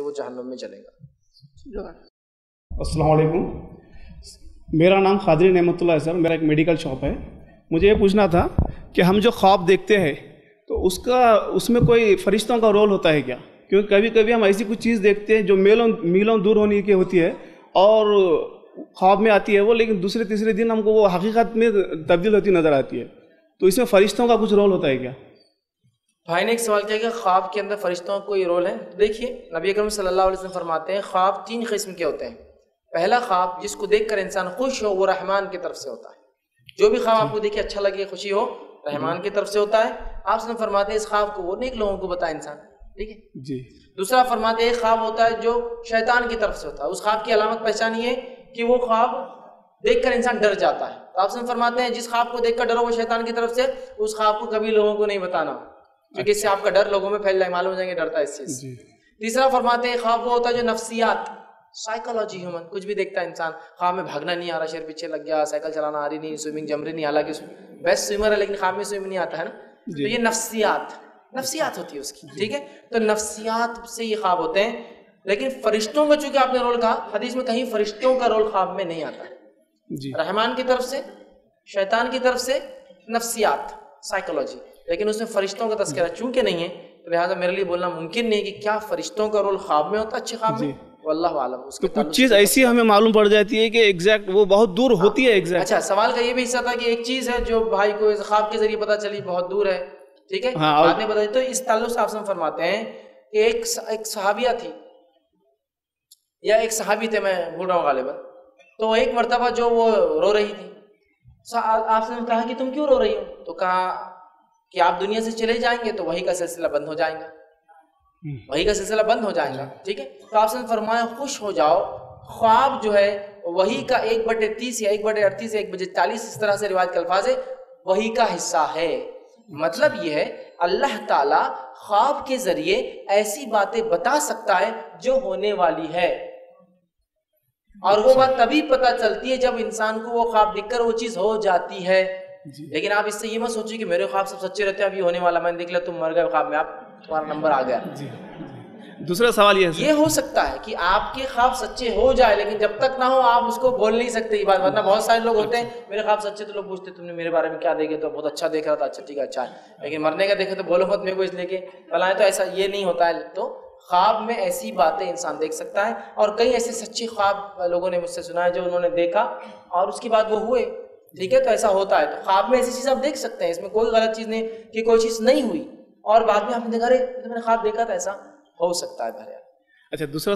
سے وہ جہنم میں جلے گا. السلام علیکم. میرا نام خادری نعمت اللہ ہے سر. میرا ایک میڈیکل شاپ ہے. مجھے یہ پوچھنا تھا کہ ہم جو خواب دیکھتے ہیں تو اس میں کوئی فرشتوں کا رول ہوتا ہے کیا؟ کیونکہ کبھی کبھی ہم ایسی کچھ چیز دیکھتے ہیں جو میلوں دور ہونے کی ہوتی ہے اور خواب میں آتی ہے وہ، لیکن دوسرے تیسرے دن ہم کو وہ حقیقت میں تبدیل ہوتی نظر آتی ہے. تو اس میں فرشتوں کا کچھ رول ہوتا ہے کیا؟ بھائی نے ایک سوال کیا کہ خواب کے اندر فرشتوں کا کوئی رول ہے. دیکھیے نبی اکرم صلی اللہ علیہ وسلم فرماتے ہیں خواب 3 قسم کے ہوتے ہیں. پہلا خواب جس کو دیکھ کر انسان خوش ہو وہ رحمان کی طرف سے ہوتا ہے. جو بھی خواب آپ کو دیکھے اچھا لگے خوشی ہو رحمان کی طرف سے ہوتا ہے. آپ سے فرماتے ہیں اس خواب کو وہ نیک لوگوں کو بتائے انسان. ٹھیک ہے جی. دوسرا فرماتے ہیں ایک خواب ہوتا ہے جو شیطان کی طرف سے ہوتا ہے. اس خواب کی علامت پہچان یہ ہے کہ وہ خواب دیکھ کر انسان ڈر جاتا ہے. تو آپ سے فرماتے ہیں جس خواب کو دیکھ کر ڈرو وہ شیطان کی طرف سے، اس خواب کو کبھی لوگوں کو نہیں بتانا کیونکہ اس سے آپ کا ڈر لوگوں میں پھیل جائے، معلوم ہو جائیں گے ڈرتا ہے اس چیز سے. تیسرا فرماتے ہیں خواب وہ ہوتا ہے جو نفسیات سائیکالوجی ہیومن، کچھ بھی دیکھتا ہے انسان. خواب میں بھاگنا نہیں آ رہا، شیر پیچھے لگ گیا، سائیکل چلانا آ رہی نہیں، سوئمنگ جم رہی نہیں، حالانکہ بیسٹ سوئمر ہے لیکن خواب میں سوئم نہیں آتا ہے نا. تو یہ نفسیات ہوتی ہے اس کی. ٹھیک ہے تو نفسیات سے یہ خواب ہوتے ہیں. لیکن فرشتوں کا چونکہ آپ نے رول کہا، حدیث میں کہیں فرشتوں کا رول خواب میں نہیں آتا. رحمان کی طرف سے، شیطان کی طرف سے، نفسیات سائیکالوجی، لیکن اس میں فرشتوں کا تذکرہ چونکہ نہیں ہے تو لہٰذا میرے لیے بولنا ممکن نہیں کہ کیا فرشتوں کا رول خواب میں ہوتا ہے اچھے خواب میں. واللہ عالم. اس کے کچھ چیز ایسی ہمیں معلوم پڑ جاتی ہے کہ ایگزیکٹ وہ بہت دور ہوتی ہے ایگزیکٹ. اچھا سوال کا یہ بھی حصہ تھا کہ ایک چیز ہے جو بھائی کو خواب کے ذریعے پتہ چلی بہت دور ہے. ٹھیک ہے بعد میں بتائی. تو اس تعلق سے آپ سے فرماتے ہیں کہ ایک صحابیہ تھی یا ایک صحابی تھے، میں بھول رہا ہوں غالباً. تو ایک مرتبہ جو وہ رو رہی تھی، آپ سے کہا کہ تم کیوں رو رہی ہو؟ تو کہا کہ آپ دنیا سے چلے جائیں گے تو وہی کا سلسلہ بند ہو جائے گا، وہی کا سلسلہ بند ہو جائے گا. ٹھیک ہے تو آپ سے فرمایا خوش ہو جاؤ، خواب جو ہے وہی کا 1/30 یا 1/38 یا 1/40 اس طرح سے روایت کے الفاظ ہے، وہی کا حصہ ہے. مطلب یہ ہے اللہ تعالیٰ خواب کے ذریعے ایسی باتیں بتا سکتا ہے جو ہونے والی ہے، اور وہ بات تبھی پتہ چلتی ہے جب انسان کو وہ خواب دیکھ کر وہ چیز ہو جاتی ہے. لیکن آپ اس سے یہ مت سوچیے کہ میرے خواب سب سچے رہتے ہیں، اب یہ ہونے والا، میں نے دیکھ لیا تم مر گئے خواب میں، تمہارا نمبر آ گیا. دوسرا سوال یہ ہو سکتا ہے کہ آپ کے خواب سچے ہو جائے لیکن جب تک نہ ہو آپ اس کو بول نہیں سکتے یہ بات. ورنہ بہت سارے لوگ ہوتے ہیں میرے خواب سچے تو لوگ پوچھتے تم نے میرے بارے میں کیا دیکھے؟ تو بہت اچھا دیکھ رہا تھا. اچھا ٹھیک ہے اچھا ہے، لیکن مرنے کا دیکھے تو بولو مت میرے کو اس لے کے فلاں. تو ایسا یہ نہیں ہوتا ہے. تو خواب میں ایسی باتیں انسان دیکھ سکتا ہے، اور کئی ایسے سچے خواب لوگوں نے مجھ سے سنا ہے جو انہوں نے دیکھا اور اس کے بعد وہ ہوئے. ٹھیک ہے تو ایسا ہوتا ہے. تو خواب میں ایسی چیز آپ دیکھ سکتے ہیں، اس میں کوئی غلط چیز نہیں کہ کوئی چیز نہیں ہوئی اور بعد میں آپ نے دیکھا رہے میں نے خواب دیکھا تھا، ایسا ہو سکتا ہے. اچھا دوسرا